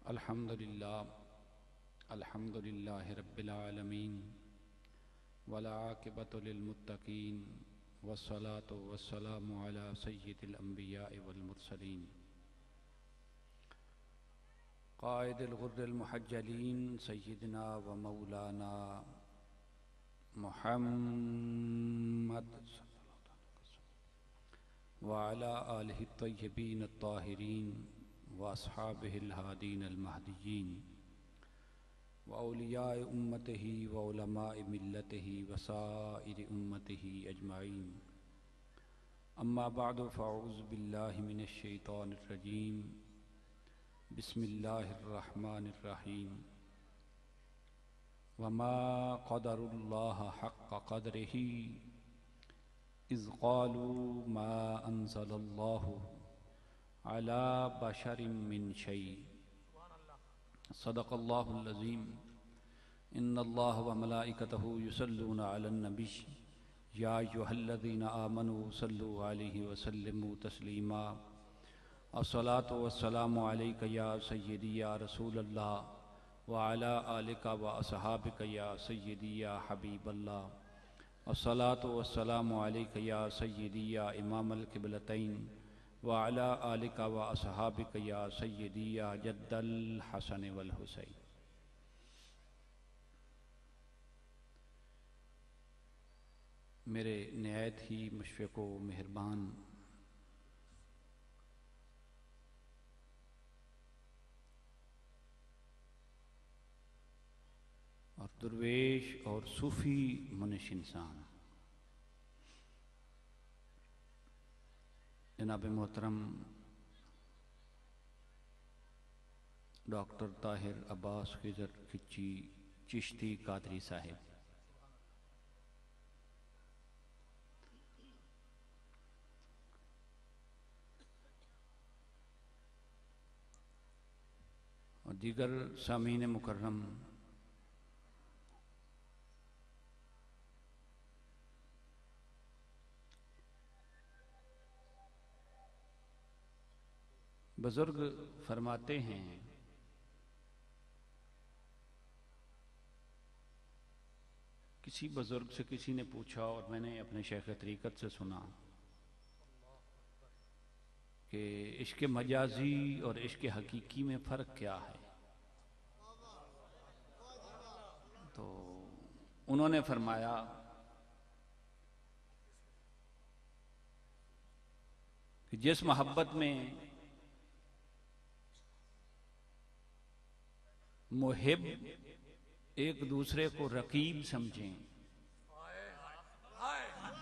अल्हम्दुलिल्लाहि रब्बिल आलमीन वल आक़िबतु लिल मुत्तक़ीन वस्सलातु वस्सलामु अला सय्यिदिल अंबिया'i वल मुरसलीन क़ाइदिल गुर्रिल मुहज्जलीन सय्यिदिना व मौलाना मुहम्मद व अला आलिहि तय्यबीन अत्ताहिरीन व अस्हाबिहिल हादीन अल महदिय्यीन व औलियाए उम्मतिही व उलमाए मिल्लतिही व साइरि उम्मतिही अजमाइन। अम्मा बअद फ़अऊज़ु बिल्लाहि मिनश शैतानिर रजीम। बिस्मिल्लाहिर रहमानिर रहीम। व मा क़दरुल्लाह हक़्क़ क़द्रिही इज़ क़ालू मा अंज़लल्लाहु अला बशरिम मिन शै। सदक़ल्लाहुल अज़ीम। इन्नल्लाह व मलाइकतहु युसल्लूना अलन नबी या अय्युहल्लज़ीना आमनू सल्लु अलैहि व सल्लिमू तस्लीमा। अस्सलातु वस्सलामु अलैका या सय्यदी या रसूलल्लाह व अला आलिका व अस्हाबिका या सय्यदी या हबीबल्लाह। अस्सलातु वस्सलामु अलैका या सय्यदी या इमामल क़िबलतैन व अला आलिका व अस्हाबिका या सय्यदी या जद्दल हसन वल हुसैन। मेरे निहायत ही मुशफ़िक़ व मेहरबान और दुर्वेश और सूफ़ी मुनिश इंसान जनाब मोहतरम डॉक्टर ताहिर अब्बास खिज़र खिच्ची चिश्ती कादरी साहिब, और दीगर सामीन मुकर्रम बुजुर्ग फरमाते हैं किसी बुजुर्ग से किसी ने पूछा और मैंने अपने शेख तरीक़त से सुना कि इश्क़ मजाजी और इश्क़ हकीकी में फ़र्क क्या है। तो उन्होंने फरमाया कि जिस मोहब्बत में मुहिब एक दूसरे को रकीब समझें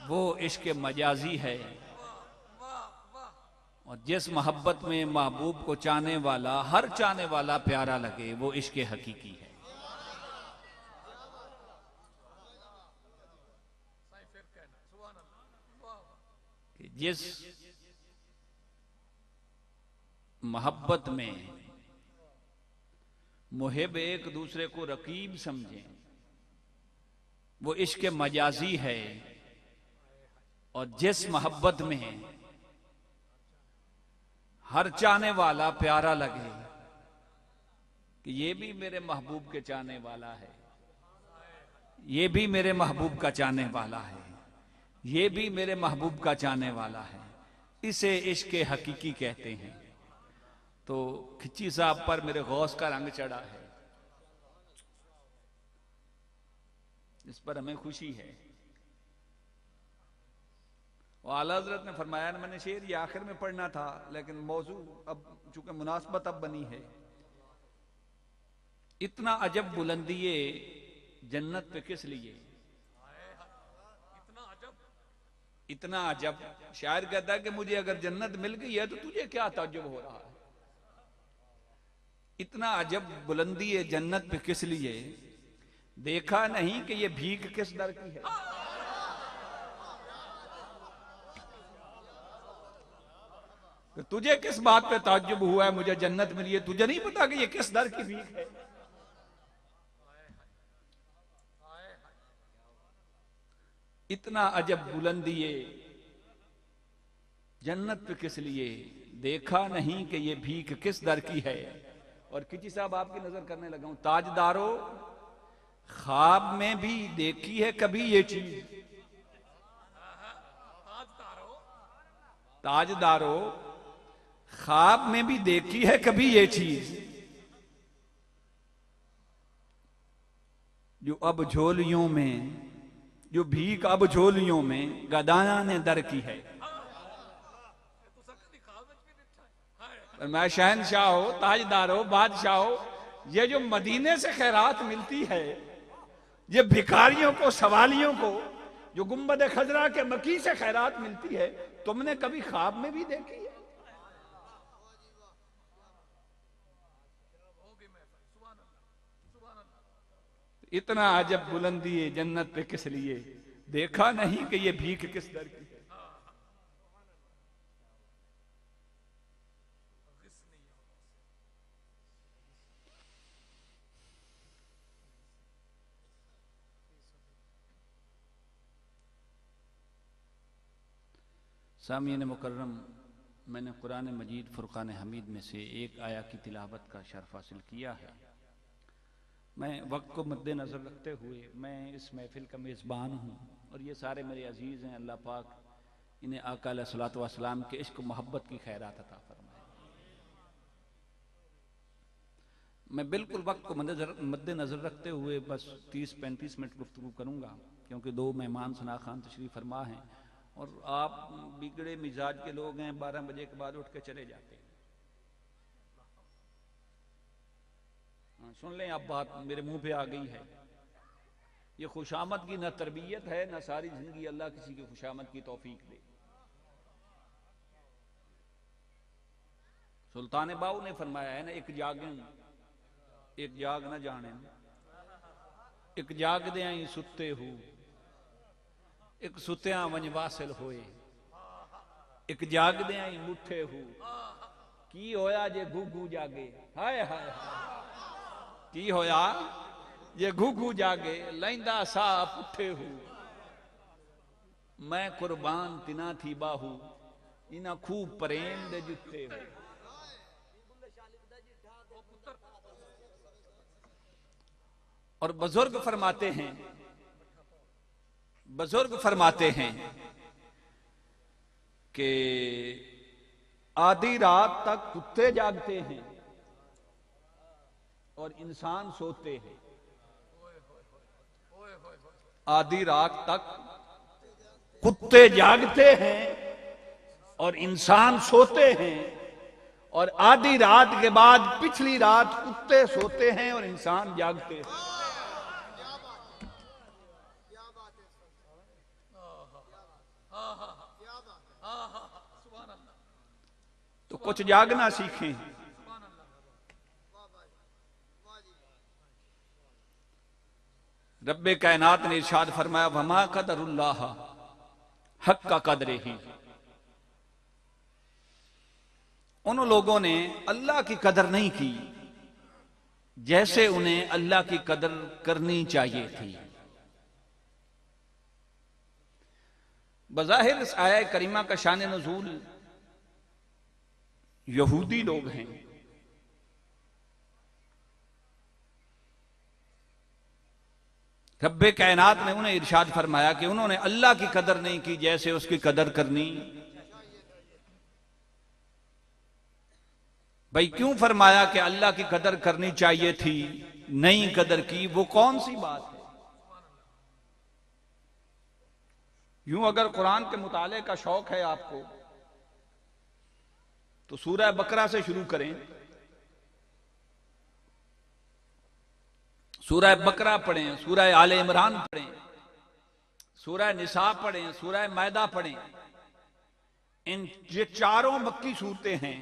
वो इश्क़ मजाजी है, और जिस मोहब्बत में महबूब को चाहने वाला हर चाहने वाला प्यारा लगे वो इश्क़ हकीकी है। कि जिस मोहब्बत में मुहिब एक दूसरे को रकीब समझें वो इश्क़ मजाजी है, और जिस मोहब्बत में हर चाहने वाला प्यारा लगे कि ये भी मेरे महबूब के चाहने वाला है, ये भी मेरे महबूब का चाहने वाला है, ये भी मेरे महबूब का चाहने वाला है, इसे इश्क़ हकीकी कहते हैं। तो खिच्ची साहब पर मेरे गौस का रंग चढ़ा है, इस पर हमें खुशी है। और आला हज़रत ने फरमाया, मैंने शेर ये आखिर में पढ़ना था लेकिन मौजू अब चूंकि मुनासबत अब बनी है। इतना अजब बुलंदिए जन्नत पे किस लिए, इतना अजब। शायर कहता है कि मुझे अगर जन्नत मिल गई है तो तुझे क्या ताज्जुब हो रहा है। इतना अजब बुलंदी है जन्नत पे किस लिए, देखा नहीं कि ये भीख किस दर की है। तो तुझे किस बात पे ताज्जुब हुआ है मुझे जन्नत मिली है, तुझे नहीं पता कि ये किस दर की भीख है। इतना अजब बुलंदी है जन्नत पे किस लिए, देखा नहीं कि ये भीख किस दर की है। और किची साहब आपकी नजर करने लगा हूं, ताजदारो ख्वाब में भी देखी है कभी ये चीज, ताजदारो ख्वाब में भी देखी है कभी ये चीज, जो अब झोलियों में, जो भीख अब झोलियों में गदाया ने दर की है। मैं शहनशाह हो, ताजदार हो, बादशाह हो, ये जो मदीने से खैरात मिलती है, ये भिखारियों को, सवालियों को, जो गुंबद खजरा के मकी से खैरात मिलती है, तुमने कभी ख्वाब में भी देखी है? इतना अजब बुलंदी है जन्नत पे किस लिए, देखा नहीं कि ये भीख किस दर की है। सामीन मुकर्रम, मैंने कुरान मजीद फुरकान हमीद में से एक आया की तिलावत का शर्फ हासिल किया है। मैं वक्त को मद्देनज़र रखते हुए, मैं इस महफिल का मेज़बान हूँ और ये सारे मेरे अजीज़ हैं, अल्लाह पाक इन्हें आका अलैहिस्सलातु वस्सलाम के इश्क मोहब्बत की खैरात अता फरमाए। मैं बिल्कुल वक्त को मद्देनज़र रखते हुए बस 30-35 मिनट गुफ्तगू करूँगा, क्योंकि 2 मेहमान सना खान तशरीफ़ फरमा हैं और आप बिगड़े मिजाज के लोग हैं, 12 बजे के बाद उठ के चले जाते हैं। सुन लें, अब बात मेरे मुंह पे आ गई है। ये खुशामद की न तरबियत है, न सारी जिंदगी अल्लाह किसी की खुशामद की तौफीक दे। सुल्तान बाऊ ने फरमाया है ना, एक जाग न जाने, एक जाग दे आई सुते हो, एक सुत्या वंज वासिल होए, एक जाग दे आई मुठे हो, की होया जे घूघू जागे, हाय हाय की होया जे घूघू जागे, लैंदा सा पुठे हो, मैं कुर्बान तिना थी बाहू, इना खूब प्रेम दे जुते हो। और बुजुर्ग फरमाते हैं कि आधी रात तक कुत्ते जागते हैं और इंसान सोते हैं। आधी रात तक कुत्ते जागते हैं और इंसान सोते हैं, और आधी रात के बाद पिछली रात कुत्ते सोते हैं और इंसान जागते हैं। तो कुछ जागना सीखें। रब्बे कायनात ने इरशाद फरमाया, वमा कदरुल्लाह हक्का कदरे ही। उन लोगों ने अल्लाह की कदर नहीं की जैसे उन्हें अल्लाह की कदर करनी चाहिए थी। बज़ाहिर इस आया करीमा का शान नुज़ूल यहूदी लोग हैं। रब्बे कायनात ने उन्हें इरशाद फरमाया कि उन्होंने अल्लाह की कदर नहीं की जैसे उसकी कदर करनी। भाई क्यों फरमाया कि अल्लाह की कदर करनी चाहिए थी, नहीं कदर की, वो कौन सी बात है? यूं अगर कुरान के मुताले का शौक है आपको तो सूरह बकरा से शुरू करें। सूरह बकरा पढ़ें, सूरह आले इमरान पढ़ें, सूरह निसा पढ़ें, सूरह मैदा पढ़ें। इन ये चारों मक्की सूरतें हैं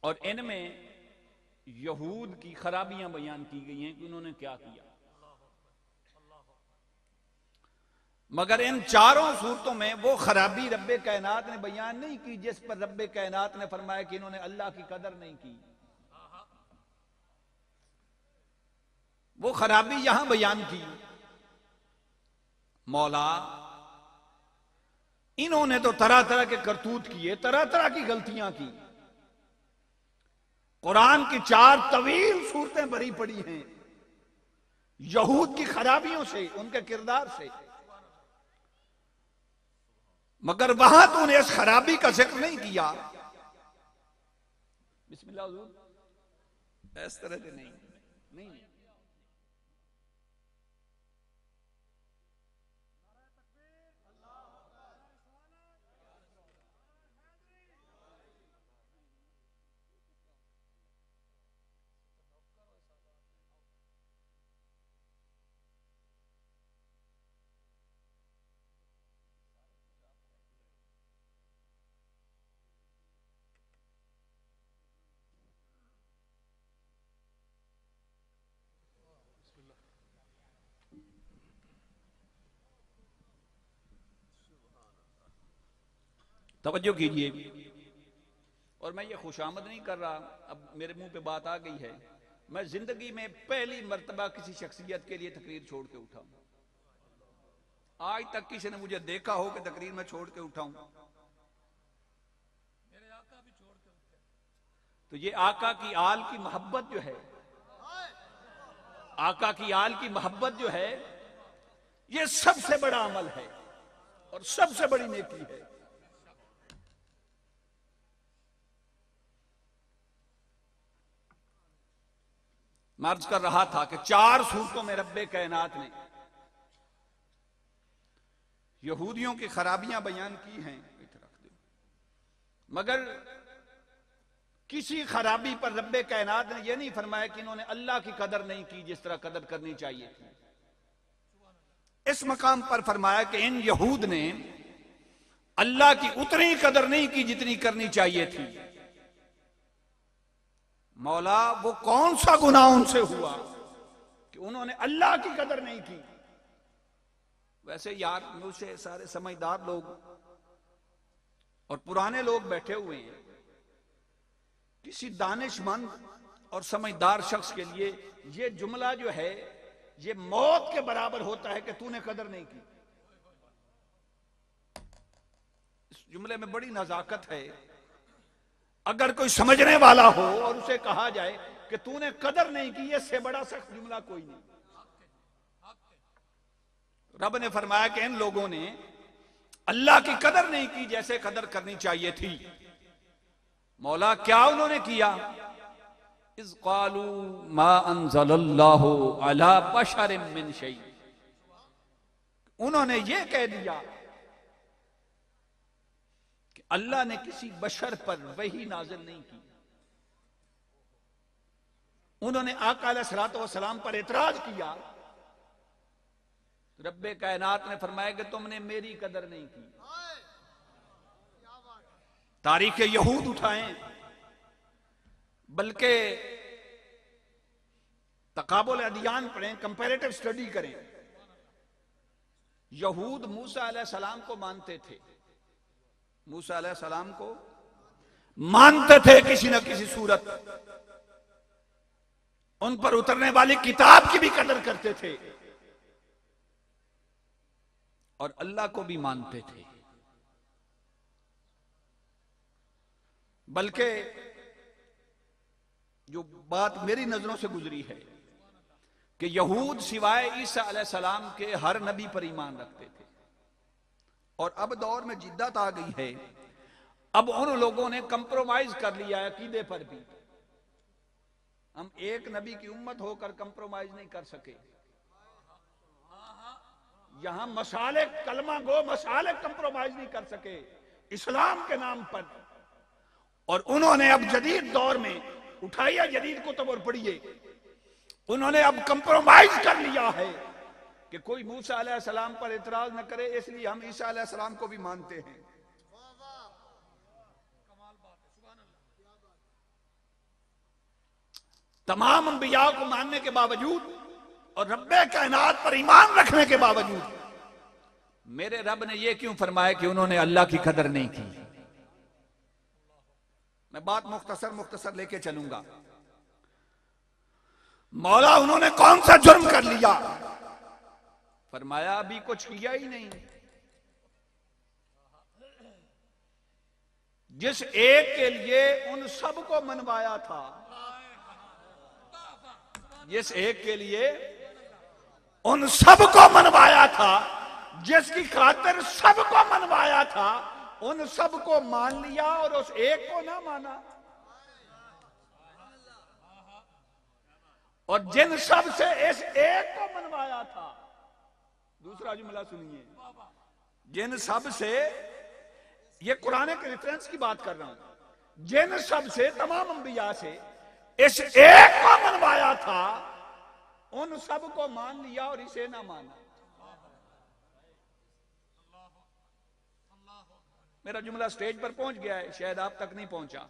और इनमें यहूद की खराबियां बयान की गई हैं कि उन्होंने क्या किया। मगर इन चारों सूरतों में वो खराबी रब्बे कायनात ने बयान नहीं की जिस पर रब्बे कायनात ने फरमाया कि इन्होंने अल्लाह की कदर नहीं की। वो खराबी यहां बयान की, मौला इन्होंने तो तरह तरह के करतूत किए, तरह तरह की गलतियां की, कुरान की 4 तवील सूरतें भरी पड़ी हैं यहूद की खराबियों से, उनके किरदार से, मगर वहां तूने इस खराबी का जिक्र नहीं किया। बिस्मिल्लाह हुजूर, इस तरह से नहीं। तवज्जो कीजिए, और मैं ये खुशामद नहीं कर रहा, अब मेरे मुंह पे बात आ गई है। मैं जिंदगी में पहली मर्तबा किसी शख्सियत के लिए तकरीर छोड़ के उठा हूं। आज तक किसी ने मुझे देखा हो कि तकरीर में छोड़ के उठाऊं? तो ये आका की आल की मोहब्बत जो है, आका की आल की मोहब्बत जो है, ये सबसे बड़ा अमल है और सबसे बड़ी नेकी है। मैं अर्ज कर रहा था कि 4 सूरतों में रब्बे कायनात ने यहूदियों की खराबियां बयान की हैं, मगर किसी खराबी पर रब्बे कायनात ने यह नहीं फरमाया कि इन्होंने अल्लाह की कदर नहीं की जिस तरह कदर करनी चाहिए थी। इस मकाम पर फरमाया कि इन यहूद ने अल्लाह की उतनी कदर नहीं की जितनी करनी चाहिए थी। मौला, वो कौन सा गुनाह उनसे हुआ कि उन्होंने अल्लाह की कदर नहीं की? वैसे यार, मुझसे सारे समझदार लोग और पुराने लोग बैठे हुए हैं। किसी दानिशमंद और समझदार शख्स के लिए यह जुमला जो है, यह मौत के बराबर होता है कि तूने कदर नहीं की। इस जुमले में बड़ी नजाकत है। अगर कोई समझने वाला हो और उसे कहा जाए कि तूने कदर नहीं की, इससे बड़ा सख्त जुमला कोई नहीं। रब ने फरमाया कि इन लोगों ने अल्लाह की कदर नहीं की जैसे कदर करनी चाहिए थी। मौला, क्या उन्होंने किया? इज़ क़ालू मा अंज़लल्लाहु अला बशरिन मिन शै, उन्होंने ये कह दिया कि अल्लाह ने किसी बशर पर वही नाजिल नहीं की। उन्होंने आका अलैहिस्सलातु वस्सलाम पर इतराज किया। रब्बे कायनात ने फरमाया कि तुमने मेरी कदर नहीं की। तारीख यहूद उठाएं, बल्कि तकाबुल अदियान पढ़ें, कंपैरेटिव स्टडी करें। यहूद मूसा अलैहिस्सलाम को मानते थे, मूसा अलैहिस्सलाम को मानते थे किसी न किसी सूरत, उन पर उतरने वाली किताब की भी कदर करते थे और अल्लाह को भी मानते थे। बल्कि जो बात मेरी नजरों से गुजरी है कि यहूद सिवाय ईसा अलैहिस्सलाम के हर नबी पर ईमान रखते थे, और अब दौर में जिद्दत आ गई है। अब उन लोगों ने कंप्रोमाइज कर लिया है अकीदे पर भी। हम एक नबी की उम्मत होकर कंप्रोमाइज नहीं कर सके। यहां मसाले कलमा गो मसाले कंप्रोमाइज नहीं कर सके इस्लाम के नाम पर। और उन्होंने अब जदीद दौर में उठाइए जदीद कुतुब और पढ़िए, उन्होंने अब कंप्रोमाइज कर लिया है कि कोई मूसा अलैहिस्सलाम पर इतराज न करे, इसलिए हम ईसा अलैहिस्सलाम को भी मानते हैं। तमाम अंबिया को मानने के बावजूद और रब्बे कायनात पर ईमान रखने के बावजूद मेरे रब ने यह क्यों फरमाया कि उन्होंने अल्लाह की कदर नहीं की? मैं बात मुख्तसर लेके चलूंगा। मौला, उन्होंने कौन सा जुर्म कर लिया? फरमाया अभी कुछ किया ही नहीं। जिस एक के लिए उन सबको मनवाया था जिस एक के लिए उन सबको मनवाया था, जिसकी खातिर सबको मनवाया था, उन सबको मान लिया और उस एक को ना माना। और जिन सब से इस एक को मनवाया था, दूसरा जुमला सुनिए, जिन सब से, ये कुरान के रेफरेंस की बात कर रहा हूं, जिन सब से, तमाम अंबिया से इस एक को मनवाया था, उन सब को मान लिया और इसे ना माना। मेरा जुमला स्टेज पर पहुंच गया है, शायद आप तक नहीं पहुंचा।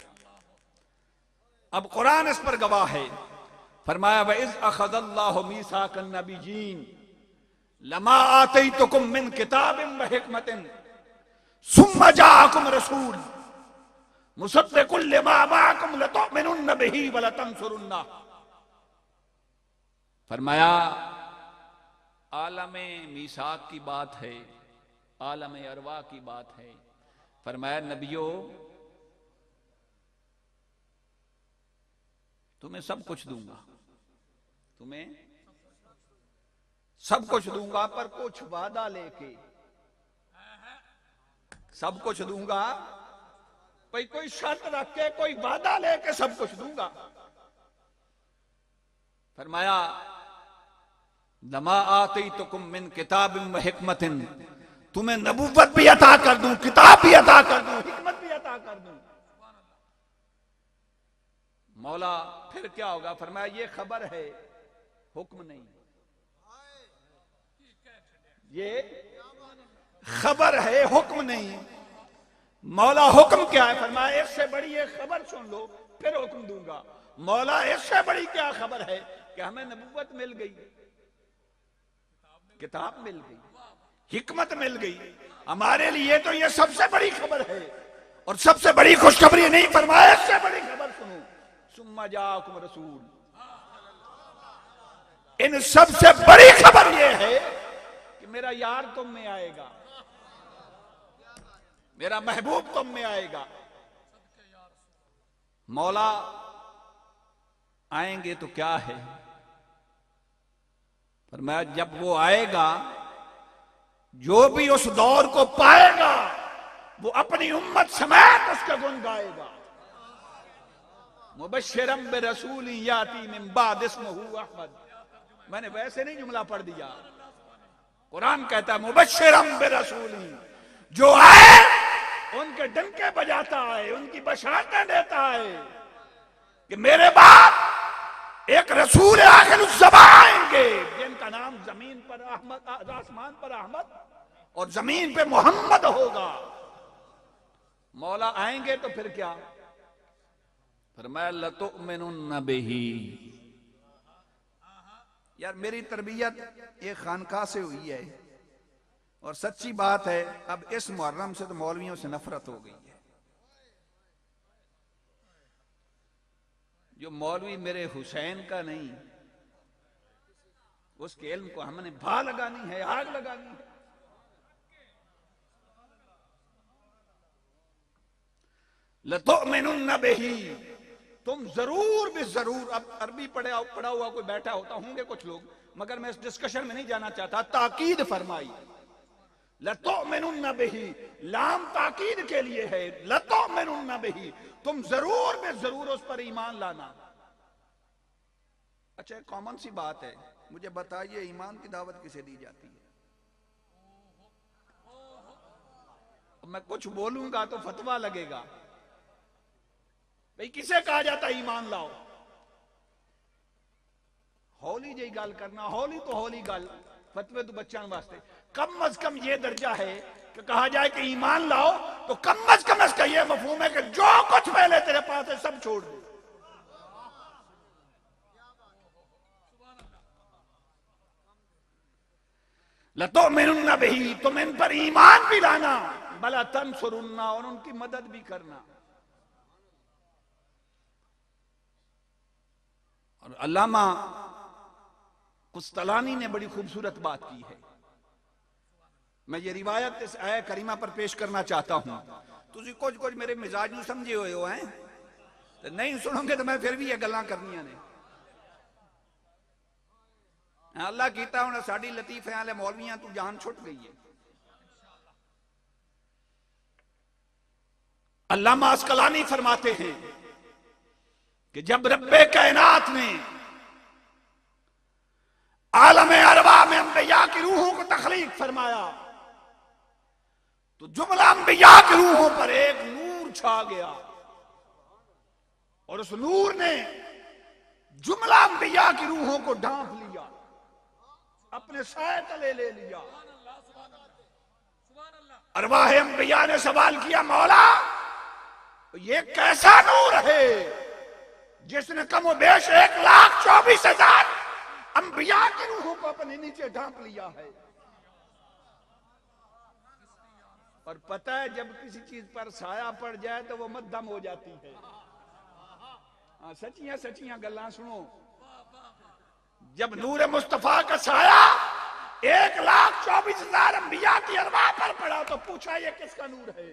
अब कुरान इस पर गवाह है। फरमाया वइज़ अख़ज़ल्लाहु मीसाक़न नबिय्यीन लमा आतैतुकुम मिन किताबिन व हिकमतिन सुम्मा जाअकुम रसूल मुसद्दिक़ुल लिमा माअकुम लतु'मिनुन्न बिही व लतंसुरुन्ना। फरमाया आलम मीसाक की बात है, आलम अरवा की बात है। फरमाया नबियों, तुम्हें सब कुछ दूंगा, तुम्हें सब कुछ दूंगा, पर कुछ वादा लेके। सब कुछ दूंगा, भाई कोई शर्त रख के, कोई वादा लेके सब कुछ दूंगा। फरमाया लमा आतैतुकुम मिन किताबिन व हिकमतिन, तुम्हें नबूवत भी अता कर दूं, किताब भी अता कर दूं, हिकमत भी अता कर दूं। मौला फिर क्या होगा? फरमाया ये खबर है, हुक्म नहीं। ये खबर है, हुक्म नहीं। मौला हुक्म क्या है? फरमाया इससे बड़ी ये खबर सुन लो, फिर हुक्म दूंगा। मौला इससे बड़ी क्या खबर है कि हमें नबूवत मिल गई, किताब मिल गई, हिकमत मिल गई। हमारे लिए तो ये सबसे बड़ी खबर है, और सबसे बड़ी खुशखबरी नहीं। फरमाया इससे बड़ी खबर सुनो, सुम्मा जाअकुम रसूल। इन सबसे बड़ी खबर यह है कि मेरा यार तुम में आएगा, मेरा महबूब तुम में आएगा। मौला आएंगे तो क्या है? फरमाया जब वो आएगा, जो भी उस दौर को पाएगा वो अपनी उम्मत समेत उसका गुण गाएगा। मुबश्शिरम बिरसूल याती मिन बाद इस्मुहु अहमद। मैंने वैसे नहीं जुमला पढ़ दिया, कुरान कहता है मुबश्शिरम बिरसूल, जो आए उनके डंके बजाता है, उनकी बशारतें देता है कि मेरे बाद एक रसूल आखिरुज़्ज़मा आएंगे, जिनका नाम जमीन पर अहमद, आसमान पर अहमद और जमीन पे मोहम्मद होगा। मौला आएंगे तो फिर क्या? फरमाया लतु'मिनुन्न बिही। यार मेरी तरबियत एक खानका से हुई है, और सच्ची बात है अब इस मुहर्रम से तो मौलवियों से नफरत हो गई है। जो मौलवी मेरे हुसैन का नहीं, उसके इल्म को हमने भा लगानी है, आग लगानी है। लतु'मिनुन्न बिही, तुम जरूर भी जरूर। अब अरबी पढ़ा हुआ कोई बैठा होता होंगे कुछ लोग, मगर मैं इस डिस्कशन में नहीं जाना चाहता। ताकीद फरमाई, लतु'मिनुन्न बिही, लाम ताकीद के लिए है। लतु'मिनुन्न बिही, तुम जरूर में जरूर उस पर ईमान लाना। अच्छा कॉमन सी बात है, मुझे बताइए ईमान की दावत किसे दी जाती है? मैं कुछ बोलूंगा तो फतवा लगेगा, भाई किसे कहा जाता है ईमान लाओ? हौली जी गल करना, हौली तो हौली गल, फतवे तो बच्चों वास्ते। कम अज कम ये दर्जा है कि कहा जाए कि ईमान लाओ, तो कम अज कम इसका यह मफहूम है कि जो कुछ पहले तेरे पास है सब छोड़ दो। लतु'मिनुन्न बिही, तुम इन पर ईमान भी लाना, बला तंसुरुन्ना, और उनकी मदद भी करना। और अल्लामा कुस्तलानी ने बड़ी खूबसूरत बात की है। मैं ये रिवायत इस आया करीमा पर पेश करना चाहता हूं। तुझे कुछ कुछ मेरे मिजाज ਨੂੰ समझे हुए हो हैं, तो नहीं सुनोगे तो मैं फिर भी ये गल्लां करनियां ने। अल्लाह कीता हुण साडी लतीफे वाले मौलवियां तू जान छुट गई है। अल्लामा अस्कलानी फरमाते हैं कि जब रब्बे कायनात ने आलम अरवा में अंबिया की रूहों को तख्लीक फरमाया तो जुमला अंबिया की रूहों पर एक नूर छा गया और उस नूर ने जुमला अंबिया की रूहों को ढांप लिया, अपने साए तले ले लिया। अरवाह अंबिया ने सवाल किया, मौला ये कैसा नूर है जिसने कमोबेश 1,24,000 अंबिया की रूहों को अपने नीचे ढांप लिया है। और पता है जब किसी चीज पर साया पड़ जाए तो वो मध्यम हो जाती है। हाँ, सचियां सचियां गल्लां सुनो। जब नूर मुस्तफा का साया 1,24,000 अंबिया की अरवाह पर पड़ा तो पूछा ये किसका नूर है?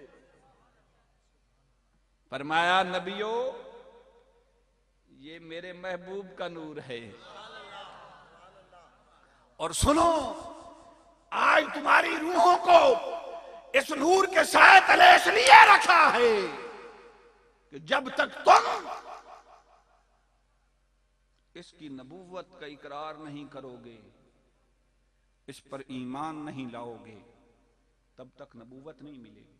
फरमाया, नबियो ये मेरे महबूब का नूर है। और सुनो, आज तुम्हारी रूहों को इस नूर के साए तले इसलिए रखा है कि जब तक तुम इसकी नबूवत का इकरार नहीं करोगे, इस पर ईमान नहीं लाओगे, तब तक नबूवत नहीं मिलेगी।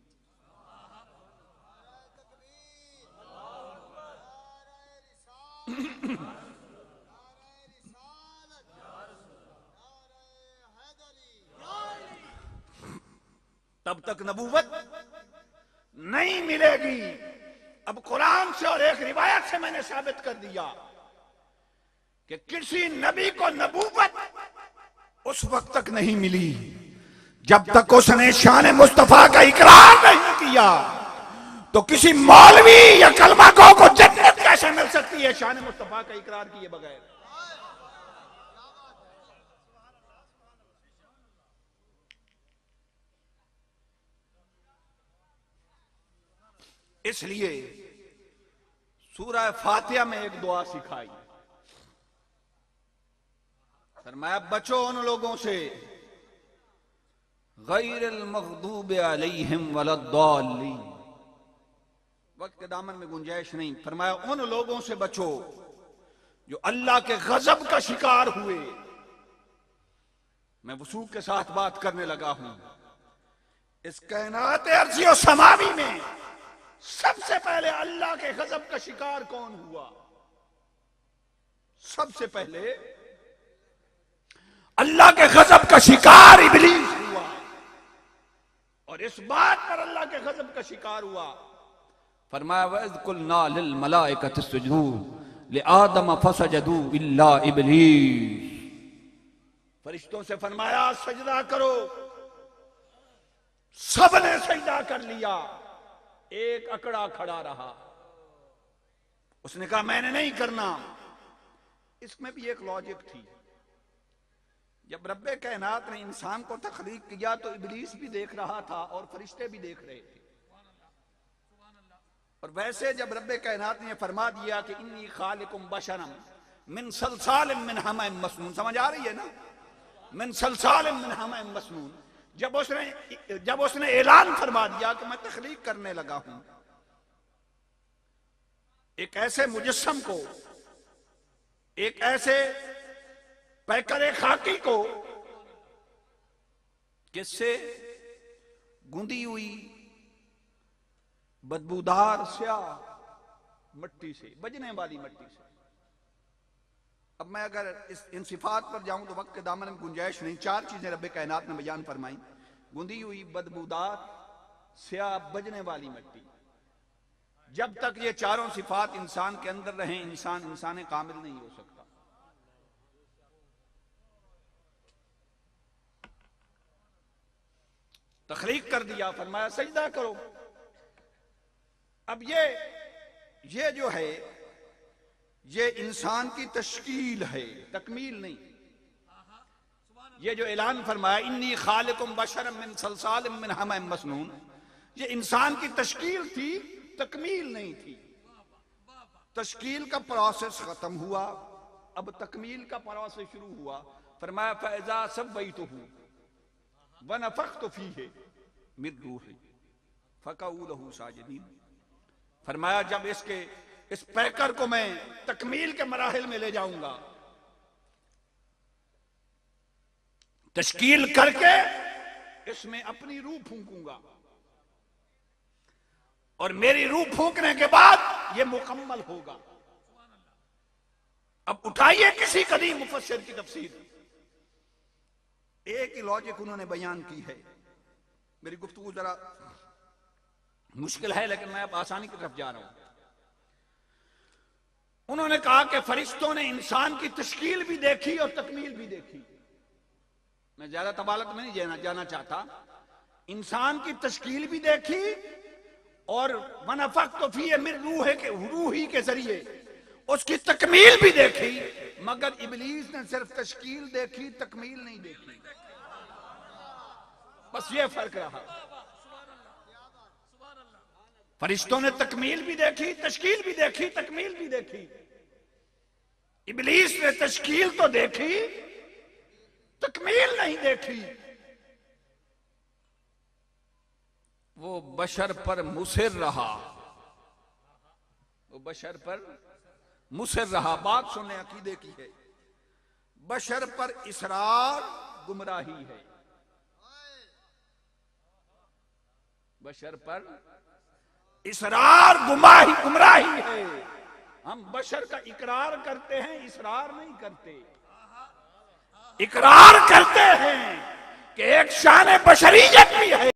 तब तक नबूवत नहीं मिलेगी। अब कुरान से और एक रिवायत से मैंने साबित कर दिया कि किसी नबी को नबूवत उस वक्त तक नहीं मिली जब तक उसने शान मुस्तफा का इकरार नहीं किया। तो किसी मौलवी या कलमा को जन्नत कैसे मिल सकती है शान मुस्तफा का इकरार किए बगैर? इसलिए सूरह फातिहा में एक दुआ सिखाई, फरमाया बचो उन लोगों से गैरिल मग़दूब अलैहिम वलद्दाल्लीन। वक्त के दामन में गुंजाइश नहीं। फरमाया उन लोगों से बचो जो अल्लाह के गजब का शिकार हुए। मैं वसूख के साथ बात करने लगा हूं। इस कायनात अर्ज़ी और समावी में सबसे पहले अल्लाह के गजब का शिकार कौन हुआ? सबसे पहले अल्लाह के गजब का शिकार इब्लीस हुआ। और इस बात पर अल्लाह के गजब का शिकार हुआ, फरमाया वइज़ क़ुलना लिल मलाइकति इसजुदू लिआदम फसजदू इल्ला इब्लीस। फरिश्तों से फरमाया सजदा करो, सबने सजदा कर लिया, एक अकड़ा खड़ा रहा। उसने कहा मैंने नहीं करना। इसमें भी एक लॉजिक थी। जब रब्बे कायनात ने इंसान को तख्लीक किया तो इब्लीस भी देख रहा था और फरिश्ते भी देख रहे थे। और वैसे जब रब्बे कायनात ने फरमा दिया कि इन्नी खालिकुम बशरम मिन सलसालिम मिन हमाइम मसनून, समझ आ रही है ना? मिन सलसालिम मिन हमाइम मसनून। जब उसने ऐलान फरमा दिया कि मैं तख्लीक करने लगा हूं एक ऐसे मुजस्सम को, एक ऐसे पैकरे खाकी को जिससे गूंदी हुई बदबूदार स्याह मट्टी से, बजने वाली मट्टी से। अब मैं अगर इन सिफात पर जाऊं तो वक्त के दामन में गुंजाइश नहीं। 4 चीजें रब्बे कायनात ने बयान फरमाई, गूंदी हुई बदबूदार स्याह बजने वाली मट्टी। जब तक ये चारों सिफात इंसान के अंदर रहे इंसान कामिल नहीं हो सकता। तख्लीक कर दिया, फरमाया सजदा करो। अब ये जो है ये इंसान की तश्कील है, तकमील नहीं। ये जो ऐलान फरमाया इन्नी खालिकुम बशरम मिन सलसालिम मिन हमाइम मसनून, ये इंसान की तश्कील थी, तकमील नहीं थी। तश्कील का प्रोसेस खत्म हुआ, अब तकमील का प्रोसेस शुरू हुआ। फरमाया फैजा सब वही तो हूं वन फक तो फी है मिर रूही फकाऊ लहू साजिदीन। फरमाया जब इस पैकर को मैं तकमील के मराहिल में ले जाऊंगा, तश्कील करके इसमें अपनी रूह फूंकूंगा और मेरी रूह फूंकने के बाद यह मुकम्मल होगा। अब उठाइए किसी कदीम मुफस्सिर की तफसीर, एक ही लॉजिक उन्होंने बयान की है। मेरी गुफ्तगू जरा मुश्किल है लेकिन मैं अब आसानी की तरफ जा रहा हूं। उन्होंने कहा कि फरिश्तों ने इंसान की तश्कील भी देखी और तकमील भी देखी। मैं ज्यादा तबालत में नहीं जाना चाहता। इंसान की तश्कील भी देखी और वनफक तो फी मिर रूही के जरिए उसकी तकमील भी देखी, मगर इबलीस ने सिर्फ तश्कील देखी, तकमील नहीं देखी। बस ये फर्क रहा। फरिश्तों ने तकमील भी देखी, तश्कील भी देखी, तकमील भी देखी। इबलीस ने तश्कील तो देखी, तकमील नहीं देखी। वो बशर पर मुसिर रहा, वो बशर पर मुसिर रहा। बात सुनने अकीदे की है। बशर पर इसरार गुमराही है, बशर पर इसरार गुमराही है। हम बशर का इकरार करते हैं, इसरार नहीं करते। इकरार करते हैं कि एक शान बशरियत भी है।